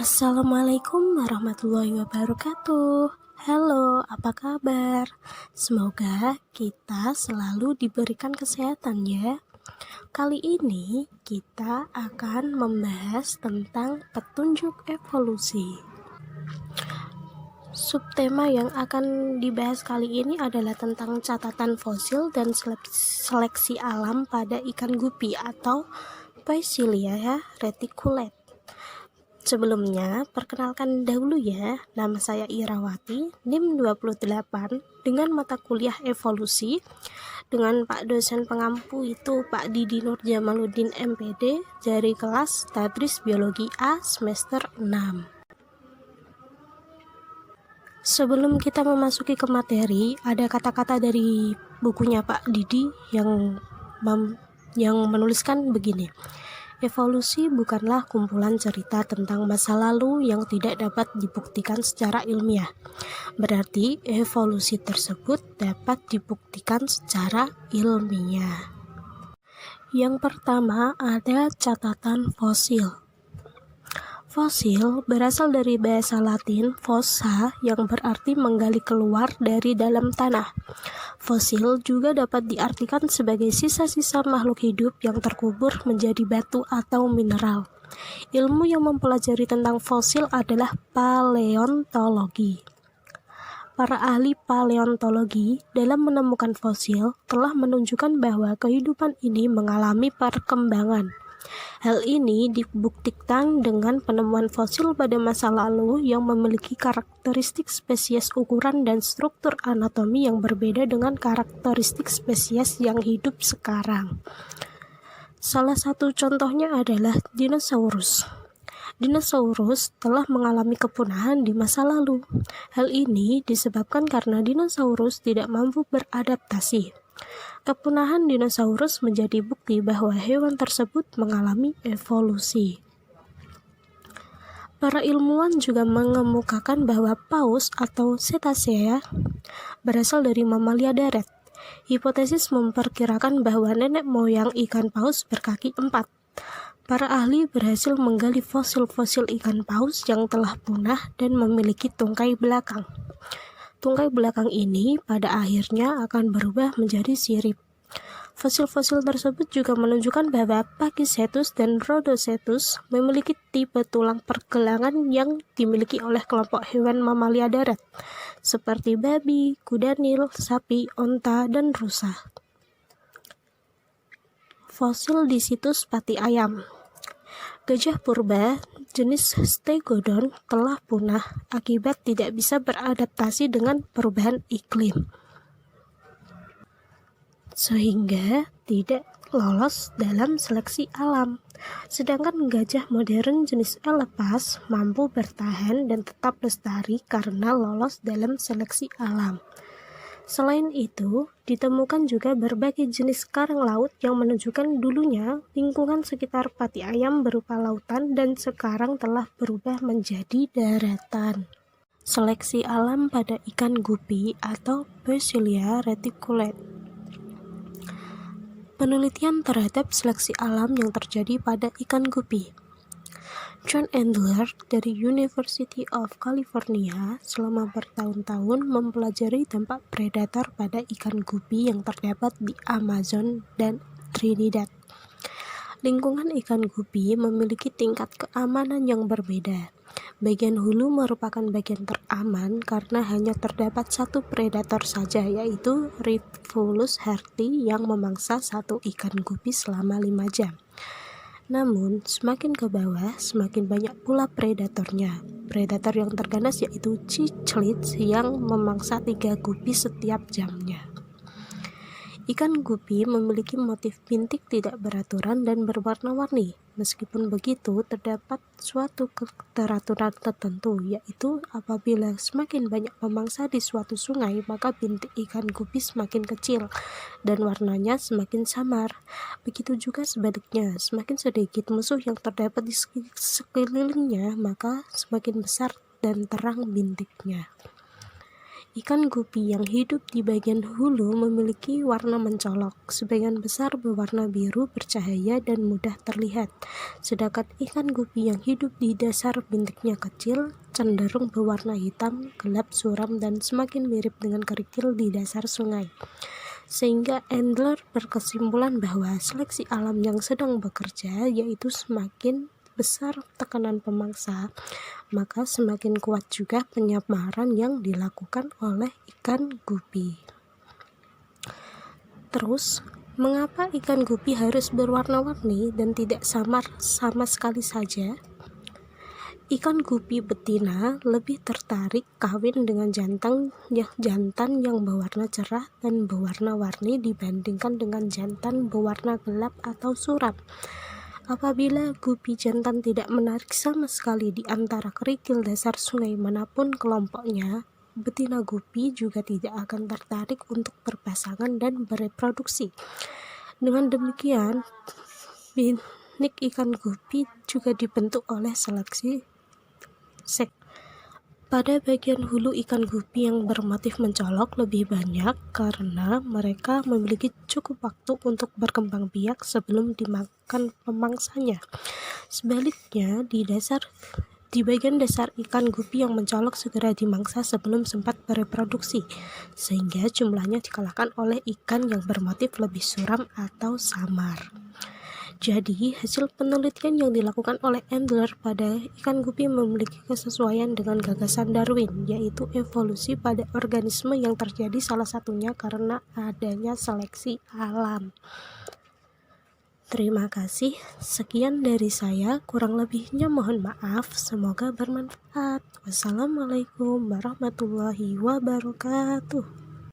Assalamualaikum warahmatullahi wabarakatuh. Halo, apa kabar? Semoga kita selalu diberikan kesehatan ya. Kali ini kita akan membahas tentang petunjuk evolusi. Subtema yang akan dibahas kali ini adalah tentang catatan fosil dan seleksi alam pada ikan gupi atau Poecilia reticulata. Sebelumnya, perkenalkan dahulu ya, nama saya Irawati, NIM 28, dengan mata kuliah evolusi, dengan Pak dosen pengampu itu Pak Didi Nur Jamaluddin MPD, dari kelas Tadris Biologi A semester 6. Sebelum kita memasuki ke materi, ada kata-kata dari bukunya Pak Didi yang menuliskan begini. Evolusi bukanlah kumpulan cerita tentang masa lalu yang tidak dapat dibuktikan secara ilmiah. Berarti evolusi tersebut dapat dibuktikan secara ilmiah. Yang pertama ada catatan fosil. Fosil berasal dari bahasa Latin fossa yang berarti menggali keluar dari dalam tanah. Fosil juga dapat diartikan sebagai sisa-sisa makhluk hidup yang terkubur menjadi batu atau mineral. Ilmu yang mempelajari tentang fosil adalah paleontologi. Para ahli paleontologi dalam menemukan fosil telah menunjukkan bahwa kehidupan ini mengalami perkembangan. Hal ini dibuktikan dengan penemuan fosil pada masa lalu yang memiliki karakteristik spesies ukuran dan struktur anatomi yang berbeda dengan karakteristik spesies yang hidup sekarang. Salah satu contohnya adalah dinosaurus. Dinosaurus telah mengalami kepunahan di masa lalu. Hal ini disebabkan karena dinosaurus tidak mampu beradaptasi. Kepunahan dinosaurus menjadi bukti bahwa hewan tersebut mengalami evolusi. Para ilmuwan juga mengemukakan bahwa paus atau cetacea berasal dari mamalia darat. Hipotesis memperkirakan bahwa nenek moyang ikan paus berkaki 4. Para ahli berhasil menggali fosil-fosil ikan paus yang telah punah dan memiliki tungkai belakang. Tungkai belakang ini pada akhirnya akan berubah menjadi sirip. Fosil-fosil tersebut juga menunjukkan bahwa Pachycetus dan Rhodocetus memiliki tipe tulang pergelangan yang dimiliki oleh kelompok hewan mamalia darat, seperti babi, kuda nil, sapi, onta, dan rusa. Fosil di situs pati ayam. Gajah purba jenis Stegodon telah punah akibat tidak bisa beradaptasi dengan perubahan iklim, sehingga tidak lolos dalam seleksi alam. Sedangkan gajah modern jenis Elephas mampu bertahan dan tetap lestari karena lolos dalam seleksi alam. Selain itu, ditemukan juga berbagai jenis karang laut yang menunjukkan dulunya lingkungan sekitar pati ayam berupa lautan dan sekarang telah berubah menjadi daratan. Seleksi alam pada ikan gupi atau Poecilia reticulata. Penelitian terhadap seleksi alam yang terjadi pada ikan gupi. John Endler dari University of California selama bertahun-tahun mempelajari dampak predator pada ikan gupi yang terdapat di Amazon dan Trinidad. Lingkungan ikan gupi memiliki tingkat keamanan yang berbeda. Bagian hulu merupakan bagian teraman karena hanya terdapat satu predator saja, yaitu Rivulus herti yang memangsa satu ikan gupi selama 5 jam. Namun, semakin ke bawah, semakin banyak pula predatornya. Predator yang terganas yaitu cichlid yang memangsa 3 gupi setiap jamnya. Ikan gupi memiliki motif bintik tidak beraturan dan berwarna-warni. Meskipun begitu, terdapat suatu keteraturan tertentu, yaitu apabila semakin banyak memangsa di suatu sungai, maka bintik ikan gupi semakin kecil dan warnanya semakin samar. Begitu juga sebaliknya, semakin sedikit musuh yang terdapat di sekelilingnya, maka semakin besar dan terang bintiknya. Ikan gupi yang hidup di bagian hulu memiliki warna mencolok, sebagian besar berwarna biru bercahaya dan mudah terlihat. Sedangkan ikan gupi yang hidup di dasar bintiknya kecil, cenderung berwarna hitam, gelap, suram, dan semakin mirip dengan kerikil di dasar sungai. Sehingga Endler berkesimpulan bahwa seleksi alam yang sedang bekerja, yaitu semakin besar tekanan pemangsa, maka semakin kuat juga penyamaran yang dilakukan oleh ikan gupi. Terus, mengapa ikan gupi harus berwarna-warni dan tidak samar sama sekali saja? Ikan gupi betina lebih tertarik kawin dengan jantan yang berwarna cerah dan berwarna-warni dibandingkan dengan jantan berwarna gelap atau suram. Apabila gupi jantan tidak menarik sama sekali di antara kerikil dasar sungai manapun kelompoknya, betina gupi juga tidak akan tertarik untuk berpasangan dan bereproduksi. Dengan demikian, binik ikan gupi juga dibentuk oleh seleksi seks. Pada bagian hulu, ikan gupi yang bermotif mencolok lebih banyak karena mereka memiliki cukup waktu untuk berkembang biak sebelum dimakan pemangsanya. Sebaliknya, di bagian dasar, ikan gupi yang mencolok segera dimangsa sebelum sempat bereproduksi, sehingga jumlahnya dikalahkan oleh ikan yang bermotif lebih suram atau samar. Jadi, hasil penelitian yang dilakukan oleh Endler pada ikan gupi memiliki kesesuaian dengan gagasan Darwin, yaitu evolusi pada organisme yang terjadi salah satunya karena adanya seleksi alam. Terima kasih, sekian dari saya, kurang lebihnya mohon maaf, semoga bermanfaat. Wassalamualaikum warahmatullahi wabarakatuh.